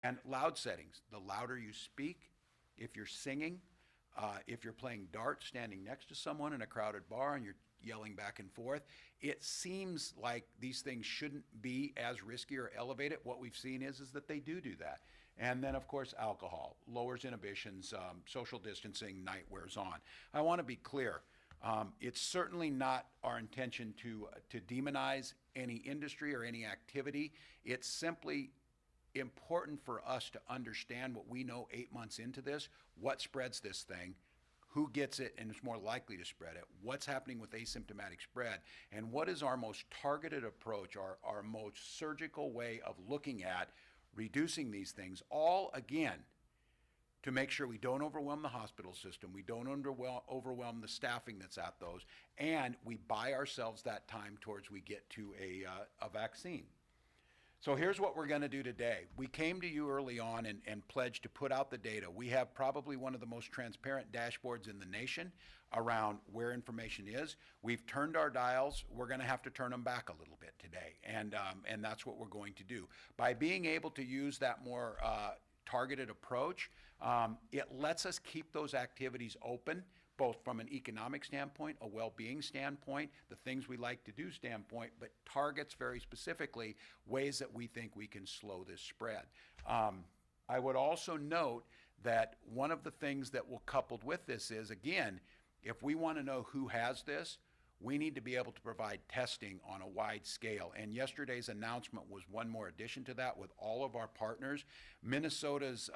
And loud settings, the louder you speak, if you're singing, if you're playing darts, standing next to someone in a crowded bar and you're yelling back and forth, it seems like these things shouldn't be as risky or elevated. What we've seen is that they do that. And then, of course, alcohol lowers inhibitions, social distancing, night wears on. I want to be clear. It's certainly not our intention to demonize any industry or any activity. It's simply important for us to understand what we know 8 months into this, what spreads this thing, who gets it and is more likely to spread it, what's happening with asymptomatic spread, and what is our most targeted approach, our most surgical way of looking at reducing these things, all again to make sure we don't overwhelm the hospital system, we don't overwhelm the staffing that's at those, and we buy ourselves that time towards we get to a vaccine. So here's what we're going to do today. We came to you early on and pledged to put out the data. We have probably one of the most transparent dashboards in the nation around where information is. We've turned our dials. We're going to have to turn them back a little bit today, and that's what we're going to do. By being able to use that more targeted approach, it lets us keep those activities open, both from an economic standpoint, a well-being standpoint, the things we like to do standpoint, but targets very specifically ways that we think we can slow this spread. I would also note that one of the things that will coupled with this is, again, if we want to know who has this, we need to be able to provide testing on a wide scale. And yesterday's announcement was one more addition to that with all of our partners. Minnesota's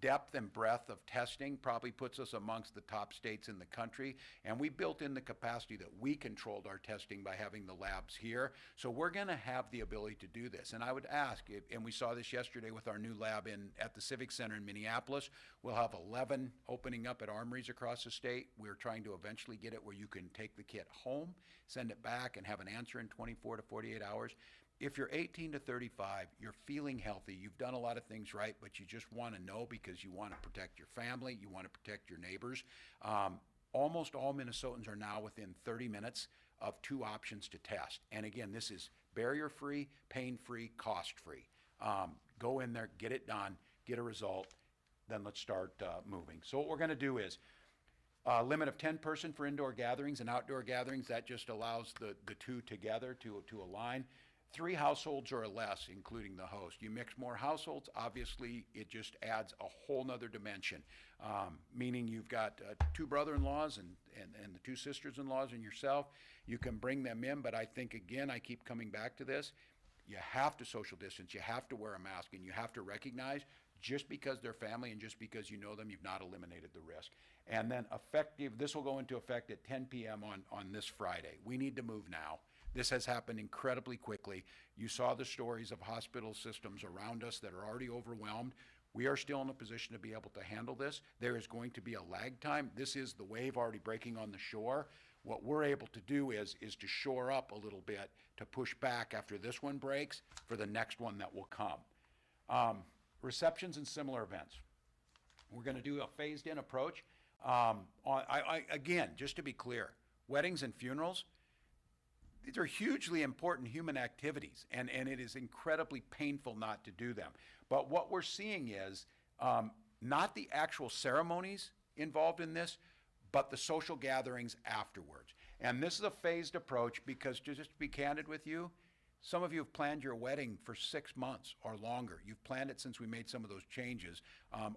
depth and breadth of testing probably puts us amongst the top states in the country, and we built in the capacity that we controlled our testing by having the labs here. So we're going to have the ability to do this. And I would ask, and we saw this yesterday with our new lab at the Civic Center in Minneapolis, we'll have 11 opening up at armories across the state. We're trying to eventually get it where you can take the kit home, send it back, and have an answer in 24 to 48 hours. If you're 18 to 35, you're feeling healthy, you've done a lot of things right, but you just want to know because you want to protect your family, you want to protect your neighbors. Almost all Minnesotans are now within 30 minutes of 2 options to test. And again, this is barrier-free, pain-free, cost-free. Go in there, get it done, get a result, then let's start moving. So what we're going to do is limit of 10 person for indoor gatherings and outdoor gatherings. That just allows the two together to align. 3 households or less, including the host. You mix more households, obviously it just adds a whole nother dimension, meaning you've got 2 brother-in-laws and the 2 sisters-in-laws and yourself. You can bring them in, but I think, again, I keep coming back to this, you have to social distance, you have to wear a mask, and you have to recognize just because they're family and just because you know them, you've not eliminated the risk. And then this will go into effect at 10 p.m. on this Friday. We need to move now. This has happened incredibly quickly. You saw the stories of hospital systems around us that are already overwhelmed. We are still in a position to be able to handle this. There is going to be a lag time. This is the wave already breaking on the shore. What we're able to do is to shore up a little bit to push back after this one breaks for the next one that will come. Receptions and similar events. We're going to do a phased-in approach. Again, just to be clear, weddings and funerals, these are hugely important human activities, and it is incredibly painful not to do them. But what we're seeing is not the actual ceremonies involved in this, but the social gatherings afterwards. And this is a phased approach because, just to be candid with you, some of you have planned your wedding for 6 months or longer. You've planned it since we made some of those changes.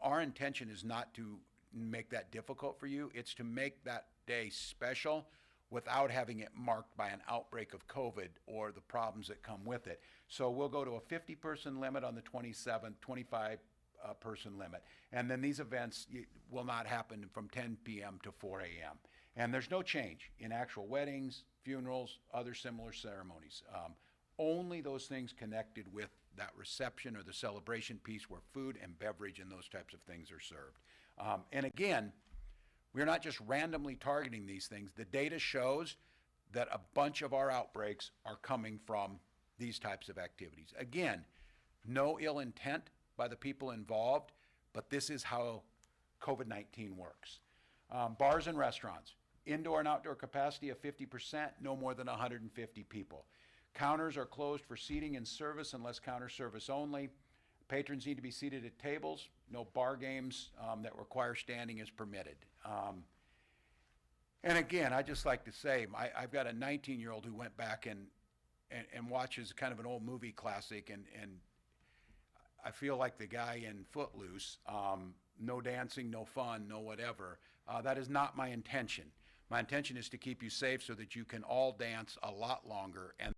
Our intention is not to make that difficult for you. It's to make that day special without having it marked by an outbreak of COVID or the problems that come with it. So we'll go to a 50-person limit on the 27th, 25-person limit. And then these events will not happen from 10 p.m. to 4 a.m. And there's no change in actual weddings, funerals, other similar ceremonies. Only those things connected with that reception or the celebration piece where food and beverage and those types of things are served. And again, we're not just randomly targeting these things. The data shows that a bunch of our outbreaks are coming from these types of activities. Again, no ill intent by the people involved, but this is how COVID-19 works. Bars and restaurants, indoor and outdoor capacity of 50%, no more than 150 people. Counters are closed for seating and service unless counter service only. Patrons need to be seated at tables. No bar games that require standing is permitted. And again, I just like to say, I've got a 19-year-old who went back and watches kind of an old movie classic, and I feel like the guy in Footloose, no dancing, no fun, no whatever. That is not my intention. My intention is to keep you safe so that you can all dance a lot longer. And